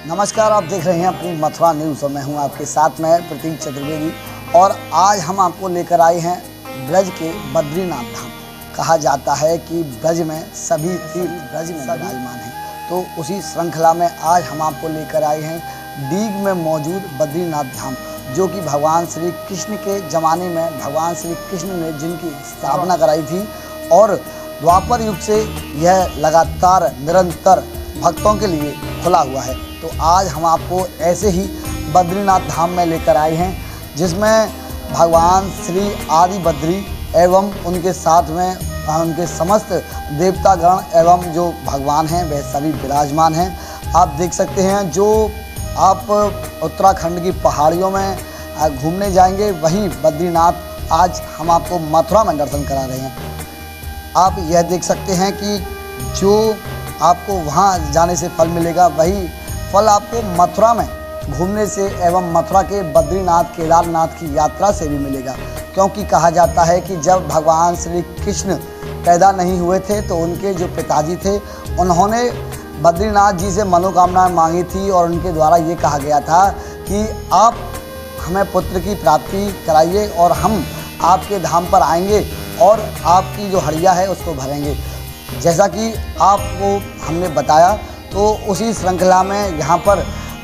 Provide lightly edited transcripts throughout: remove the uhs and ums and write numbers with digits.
नमस्कार, आप देख रहे हैं अपनी मथुरा न्यूज़ और मैं हूं आपके साथ में प्रतीक चतुर्वेदी। और आज हम आपको लेकर आए हैं ब्रज के बद्रीनाथ धाम। कहा जाता है कि ब्रज में सभी तीर्थ ब्रज में विराजमान हैं, तो उसी श्रृंखला में आज हम आपको लेकर आए हैं डीग में मौजूद बद्रीनाथ धाम, जो कि भगवान श्री कृष्ण के ज़माने में भगवान श्री कृष्ण ने जिनकी स्थापना कराई थी और द्वापर युग से यह लगातार निरंतर भक्तों के लिए खुला हुआ है। तो आज हम आपको ऐसे ही बद्रीनाथ धाम में लेकर आए हैं, जिसमें भगवान श्री आदि बद्री एवं उनके साथ में उनके समस्त देवतागण एवं जो भगवान हैं वह सभी विराजमान हैं। आप देख सकते हैं, जो आप उत्तराखंड की पहाड़ियों में घूमने जाएंगे वही बद्रीनाथ आज हम आपको मथुरा में दर्शन करा रहे हैं। आप यह देख सकते हैं कि जो आपको वहाँ जाने से फल मिलेगा वही फल आपको मथुरा में घूमने से एवं मथुरा के बद्रीनाथ केदारनाथ की यात्रा से भी मिलेगा। क्योंकि कहा जाता है कि जब भगवान श्री कृष्ण पैदा नहीं हुए थे तो उनके जो पिताजी थे उन्होंने बद्रीनाथ जी से मनोकामनाएं मांगी थी और उनके द्वारा ये कहा गया था कि आप हमें पुत्र की प्राप्ति कराइए और हम आपके धाम पर आएंगे और आपकी जो हड़िया है उसको भरेंगे। जैसा कि आपको हमने बताया, तो उसी श्रृंखला में यहाँ पर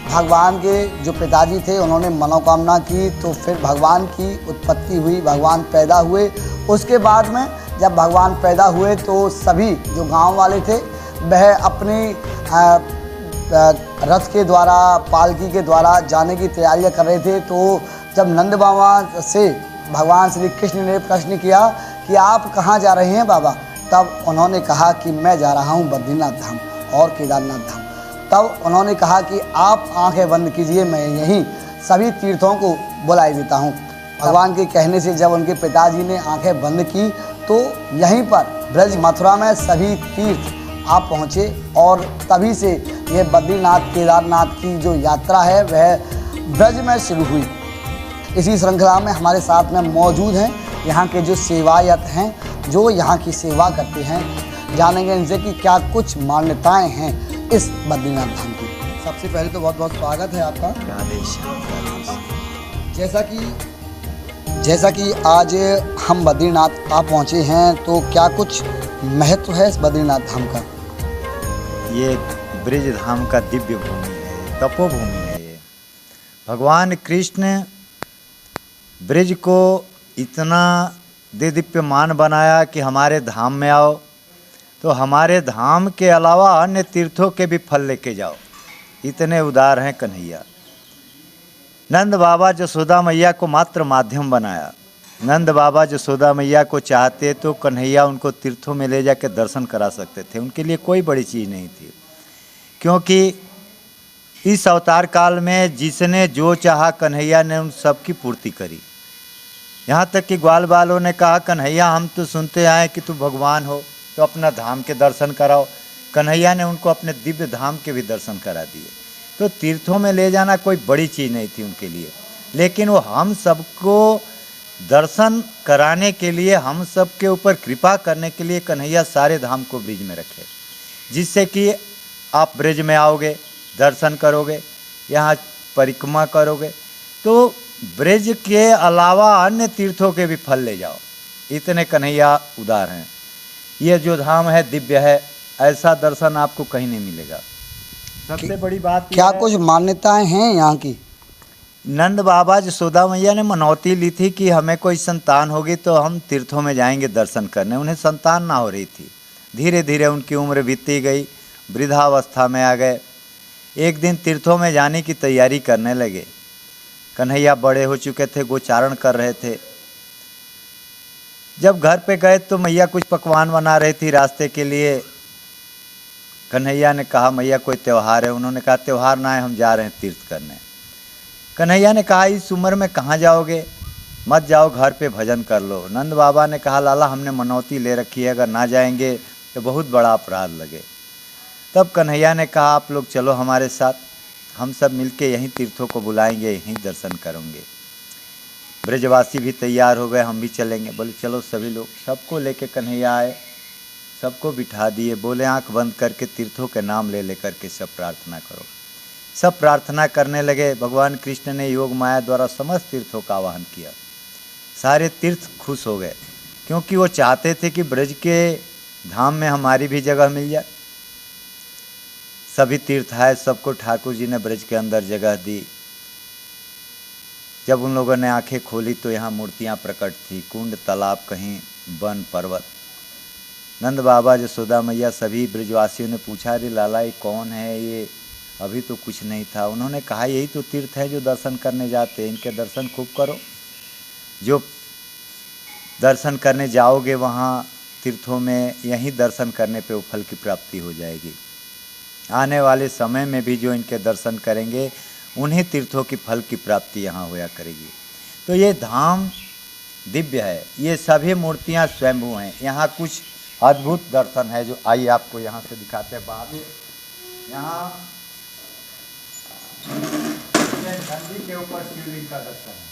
भगवान के जो पिताजी थे उन्होंने मनोकामना की, तो फिर भगवान की उत्पत्ति हुई, भगवान पैदा हुए। उसके बाद में जब भगवान पैदा हुए तो सभी जो गांव वाले थे वह अपनी रथ के द्वारा पालकी के द्वारा जाने की तैयारियां कर रहे थे। तो जब नंद बाबा से भगवान श्री कृष्ण ने प्रश्न किया कि आप कहाँ जा रहे हैं बाबा, तब उन्होंने कहा कि मैं जा रहा हूँ बद्रीनाथ धाम और केदारनाथ धाम। तब उन्होंने कहा कि आप आंखें बंद कीजिए, मैं यहीं सभी तीर्थों को बुलाई देता हूँ। भगवान के कहने से जब उनके पिताजी ने आंखें बंद की तो यहीं पर ब्रज मथुरा में सभी तीर्थ आप पहुँचे और तभी से यह बद्रीनाथ केदारनाथ की जो यात्रा है वह ब्रज में शुरू हुई। इसी श्रृंखला में हमारे साथ में मौजूद हैं यहाँ के जो सेवायत हैं, जो यहाँ की सेवा करते हैं। जानेंगे इनसे कि क्या कुछ मान्यताएं हैं इस बद्रीनाथ धाम की। सबसे पहले तो बहुत बहुत स्वागत है आपका। जैसा कि आज हम बद्रीनाथ आप पहुँचे हैं, तो क्या कुछ महत्व है इस बद्रीनाथ धाम का? ये ब्रज धाम का दिव्य भूमि है, तपोभूमि है। ये भगवान कृष्ण ब्रज को इतना दिव्यमान बनाया कि हमारे धाम में आओ तो हमारे धाम के अलावा अन्य तीर्थों के भी फल लेके जाओ, इतने उदार हैं कन्हैया। नंद बाबा यशोदा मैया को मात्र माध्यम बनाया। नंद बाबा यशोदा मैया को चाहते तो कन्हैया उनको तीर्थों में ले जाकर दर्शन करा सकते थे, उनके लिए कोई बड़ी चीज़ नहीं थी। क्योंकि इस अवतार काल में जिसने जो चाहा कन्हैया ने उन सब की पूर्ति करी। यहाँ तक कि ग्वाल बालों ने कहा, कन्हैया हम तो सुनते आए कि तू भगवान हो, तो अपना धाम के दर्शन कराओ। कन्हैया ने उनको अपने दिव्य धाम के भी दर्शन करा दिए। तो तीर्थों में ले जाना कोई बड़ी चीज़ नहीं थी उनके लिए, लेकिन वो हम सबको दर्शन कराने के लिए, हम सब के ऊपर कृपा करने के लिए कन्हैया सारे धाम को ब्रज में रखे, जिससे कि आप ब्रज में आओगे, दर्शन करोगे, यहाँ परिक्रमा करोगे तो ब्रज के अलावा अन्य तीर्थों के भी फल ले जाओ। इतने कन्हैया उदार हैं। ये जो धाम है दिव्य है, ऐसा दर्शन आपको कहीं नहीं मिलेगा। सबसे बड़ी बात क्या कुछ मान्यताएं हैं यहाँ की? नंद बाबा यशोदा मैया ने मनौती ली थी कि हमें कोई संतान होगी तो हम तीर्थों में जाएंगे दर्शन करने। उन्हें संतान ना हो रही थी। धीरे धीरे उनकी उम्र बीतती गई, वृद्धावस्था में आ गए। एक दिन तीर्थों में जाने की तैयारी करने लगे। कन्हैया बड़े हो चुके थे, गोचारण कर रहे थे। जब घर पे गए तो मैया कुछ पकवान बना रही थी रास्ते के लिए। कन्हैया ने कहा, मैया कोई त्यौहार है? उन्होंने कहा, त्यौहार ना है, हम जा रहे हैं तीर्थ करने। कन्हैया ने कहा, इस उम्र में कहाँ जाओगे, मत जाओ, घर पे भजन कर लो। नंद बाबा ने कहा, लाला हमने मनौती ले रखी है, अगर ना जाएंगे तो बहुत बड़ा अपराध लगे। तब कन्हैया ने कहा, आप लोग चलो हमारे साथ, हम सब मिलके यहीं तीर्थों को बुलाएंगे, यहीं दर्शन करेंगे। ब्रजवासी भी तैयार हो गए, हम भी चलेंगे। बोले चलो सभी लोग, सबको लेके कन्हैया आए, सबको बिठा दिए। बोले आंख बंद करके तीर्थों के नाम ले लेकर के सब प्रार्थना करो। सब प्रार्थना करने लगे। भगवान कृष्ण ने योग माया द्वारा समस्त तीर्थों का आवाहन किया। सारे तीर्थ खुश हो गए, क्योंकि वो चाहते थे कि ब्रज के धाम में हमारी भी जगह मिल जाए। सभी तीर्थ आए, सबको ठाकुर जी ने ब्रज के अंदर जगह दी। जब उन लोगों ने आंखें खोली तो यहाँ मूर्तियाँ प्रकट थी, कुंड, तालाब, कहीं वन, पर्वत। नंद बाबा, यशोदा मैया, सभी ब्रजवासियों ने पूछा, अरे लाला ये कौन है, ये अभी तो कुछ नहीं था। उन्होंने कहा, यही तो तीर्थ है जो दर्शन करने जाते हैं, इनके दर्शन खूब करो। जो दर्शन करने जाओगे वहाँ तीर्थों में, यहीं दर्शन करने पे वो फल की प्राप्ति हो जाएगी। आने वाले समय में भी जो इनके दर्शन करेंगे उन्हीं तीर्थों की फल की प्राप्ति यहाँ होया करेगी। तो ये धाम दिव्य है, ये सभी मूर्तियाँ स्वयंभू हैं। यहाँ कुछ अद्भुत दर्शन है जो आइए आपको यहाँ से दिखाते हैं बाहर। यहाँ ये नंदी के ऊपर शिवलिंग का दर्शन है,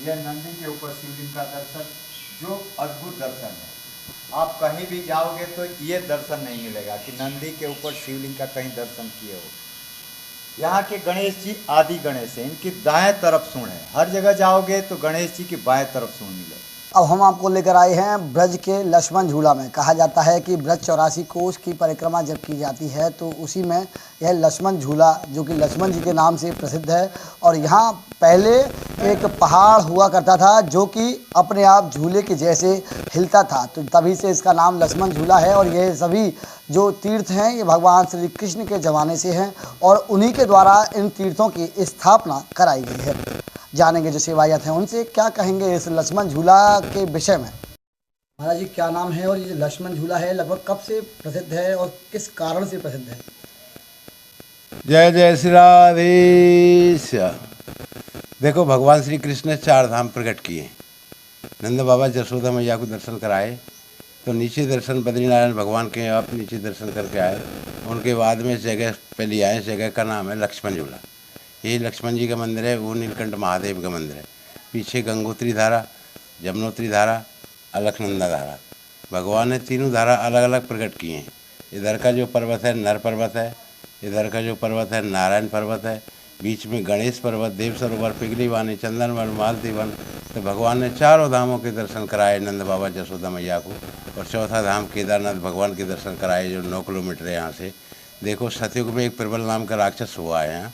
यह नंदी के ऊपर शिवलिंग का दर्शन जो अद्भुत दर्शन है। आप कहीं भी जाओगे तो ये दर्शन नहीं मिलेगा कि नंदी के ऊपर शिवलिंग का कहीं दर्शन किए हो। यहाँ के गणेश जी आदि गणेश हैं, इनकी दाएं तरफ सूंड है। हर जगह जाओगे तो गणेश जी की बाएं तरफ सूंड मिलेगी। अब हम आपको लेकर आए हैं ब्रज के लक्ष्मण झूला में। कहा जाता है कि ब्रज 84 कोष की परिक्रमा जब की जाती है तो उसी में यह लक्ष्मण झूला, जो कि लक्ष्मण जी के नाम से प्रसिद्ध है। और यहाँ पहले एक पहाड़ हुआ करता था जो कि अपने आप झूले के जैसे हिलता था, तो तभी से इसका नाम लक्ष्मण झूला है। और ये सभी जो तीर्थ हैं ये भगवान श्री कृष्ण के ज़माने से हैं और उन्हीं के द्वारा इन तीर्थों की स्थापना कराई गई है। जानेंगे जो सेवायत हैं उनसे क्या कहेंगे इस लक्ष्मण झूला के विषय में। महाराज जी, क्या नाम है और ये लक्ष्मण झूला है लगभग कब से प्रसिद्ध है और किस कारण से प्रसिद्ध है? जय जय श्री राधेश। देखो, भगवान श्री कृष्ण ने 4 धाम प्रकट किए। नंद बाबा यशोदा मैया को दर्शन कराए, तो नीचे दर्शन बद्रीनारायण भगवान के आप नीचे दर्शन करके आए। उनके बाद में इस जगह पे ले आए। इस जगह का नाम है लक्ष्मण झूला। ये लक्ष्मण जी का मंदिर है, वो नीलकंठ महादेव का मंदिर है। पीछे गंगोत्री धारा, जमुनोत्री धारा, अलकनंदा धारा, भगवान ने तीनों धारा अलग अलग प्रकट किए हैं। इधर का जो पर्वत है नर पर्वत है, इधर का जो पर्वत है नारायण पर्वत है, बीच में गणेश पर्वत, देव सरोवर, पिघली वानी, चंदन वन, मालती वन। तो भगवान ने 4 धामों के दर्शन कराए नंद बाबा यशोदा मैया को। और चौथा धाम केदारनाथ भगवान के दर्शन कराए जो 9 किलोमीटर है यहाँ से। देखो, सतयुग में एक प्रबल नाम का राक्षस हुआ है यहाँ,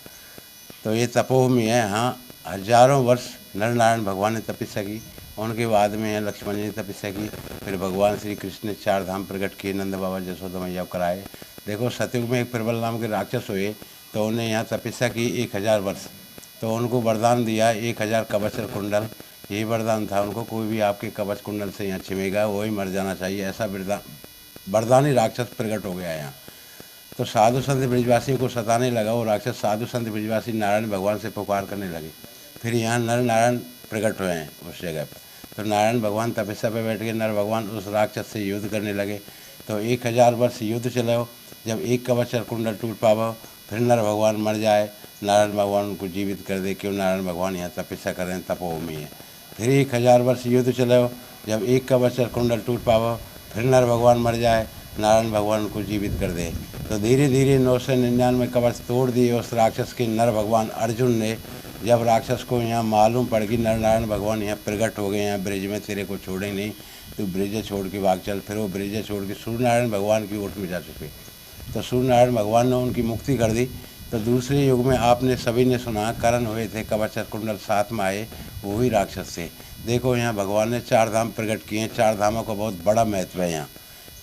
तो ये तपोभूमि है। यहाँ हजारों वर्ष नर नारायण भगवान ने तपस्या की। उनके बाद में यहाँ लक्ष्मण जी ने तपस्या की। फिर भगवान श्री कृष्ण ने 4 धाम प्रकट किए, नंद बाबा यशोदा मैया को कराए। देखो, सतयुग में एक प्रबल नाम के राक्षस हुए, तो उन्हें यहाँ तपस्या की 1000 वर्ष। तो उनको वरदान दिया 1000 कवच और कुंडल। यही वरदान था उनको, कोई भी आपके कवच कुंडल से यहाँ छिमेगा वही मर जाना चाहिए, ऐसा वरदानी राक्षस प्रकट हो गया यहाँ। तो साधु संत ब्रजवासियों को सताने लगा वो राक्षस। साधु संत ब्रजवासी नारायण भगवान से पुकार करने लगे। फिर यहाँ नर नारायण प्रकट हुए हैं उस जगह पर। तो नारायण भगवान तपस्या पे बैठ के नर भगवान उस राक्षस से युद्ध करने लगे। तो 1000 वर्ष युद्ध चलाओ, जब एक कवच और कुंडल टूट पावो, फिर नर भगवान मर जाए, नारायण भगवान उनको जीवित कर दे। क्यों? नारायण भगवान यहाँ तपस्या कर रहे हैं, तपोभूमि है। फिर 1000 वर्ष युद्ध चलाओ, जब एक कवच और कुंडल टूट पावो, फिर नर भगवान मर जाए, नारायण भगवान उनको जीवित कर दे। तो धीरे धीरे 999 कवच तोड़ दिए उस राक्षस के नर भगवान अर्जुन ने। जब राक्षस को यहाँ मालूम पड़ गई नर नारायण भगवान यहाँ प्रकट हो गए हैं ब्रिज में, तेरे को छोड़े नहीं, तो ब्रिज छोड़ के भाग चल। फिर वो ब्रिज छोड़ के सूर्य नारायण भगवान की ओट में जा चुके। तो सूर्य नारायण भगवान ने उनकी मुक्ति कर दी। तो दूसरे युग में आपने सभी ने सुना करण हुए थे, कवच और कुंडल साथ में आए, वो ही राक्षस थे। देखो, यहाँ भगवान ने 4 धाम प्रकट किए हैं। 4 धामों का बहुत बड़ा महत्व है। यहाँ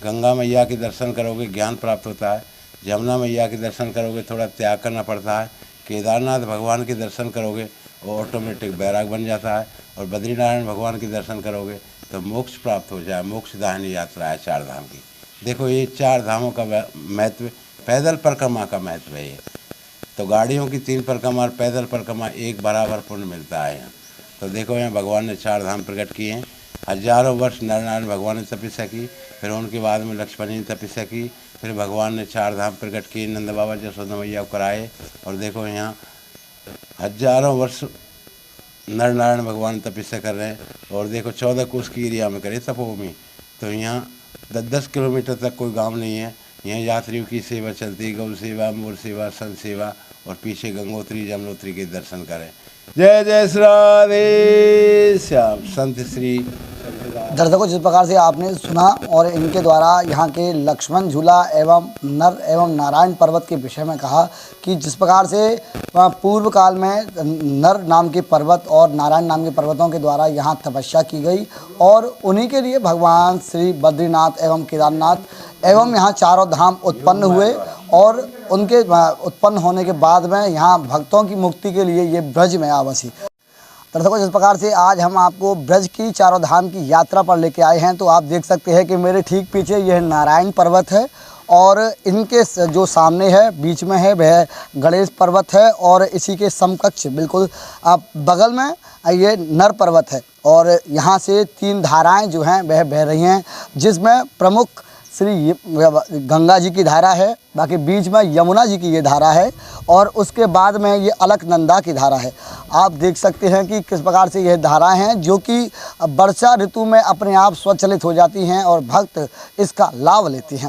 गंगा मैया के दर्शन करोगे ज्ञान प्राप्त होता है, जमुना मैया के दर्शन करोगे थोड़ा त्याग करना पड़ता है, केदारनाथ भगवान के दर्शन करोगे वो ऑटोमेटिक बैराग बन जाता है, और बद्रीनारायण भगवान के दर्शन करोगे तो मोक्ष प्राप्त हो जाए। मोक्षदायिनी यात्रा है 4 धाम की। देखो, ये 4 धामों का महत्व, पैदल परिक्रमा का महत्व है ये। तो गाड़ियों की 3 परिक्रमा और पैदल परिक्रमा 1 बराबर पुण्य मिलता है यहाँ। तो देखो, यहाँ भगवान ने 4 धाम प्रकट किए हैं। हजारों वर्ष नरनारायण भगवान ने तपस्या की, फिर उनके बाद में लक्ष्मण जी ने तपस्या की, फिर भगवान ने 4 धाम प्रकट किए, नंद बाबा यशोदा मैया को कराए। और देखो, यहाँ हजारों वर्ष नरनारायण भगवान तपस्या कर रहे हैं। और देखो, 14 कोस की एरिया में करे तपोभूमि। तो यहाँ 10-10 किलोमीटर तक कोई गांव नहीं है, यहाँ यात्रियों की सेवा चलती, गौ सेवा, मोर सेवा, संत सेवा, और पीछे गंगोत्री जमुनोत्री के दर्शन करें। जय जय श्री राधे श्याम। संत श्री दर्शकों, जिस प्रकार से आपने सुना और इनके द्वारा यहाँ के लक्ष्मण झूला एवं नर एवं नारायण पर्वत के विषय में कहा कि जिस प्रकार से पूर्व काल में नर नाम के पर्वत और नारायण नाम के पर्वतों के द्वारा यहाँ तपस्या की गई और उन्हीं के लिए भगवान श्री बद्रीनाथ एवं केदारनाथ एवं यहाँ चारों धाम उत्पन्न हुए और उनके उत्पन्न होने के बाद में यहाँ भक्तों की मुक्ति के लिए ये ब्रज में आवासी। दर्शकों, जिस प्रकार से आज हम आपको ब्रज की चारों धाम की यात्रा पर लेके आए हैं, तो आप देख सकते हैं कि मेरे ठीक पीछे यह नारायण पर्वत है और इनके जो सामने है बीच में है वह गणेश पर्वत है और इसी के समकक्ष बिल्कुल बगल में ये नर पर्वत है और यहाँ से 3 धाराएं जो हैं वह बह रही हैं, जिसमें प्रमुख श्री गंगा जी की धारा है, बाकी बीच में यमुना जी की ये धारा है और उसके बाद में ये अलकनंदा की धारा है। आप देख सकते हैं कि किस प्रकार से यह धाराएं हैं जो कि वर्षा ऋतु में अपने आप स्वचालित हो जाती हैं और भक्त इसका लाभ लेते हैं।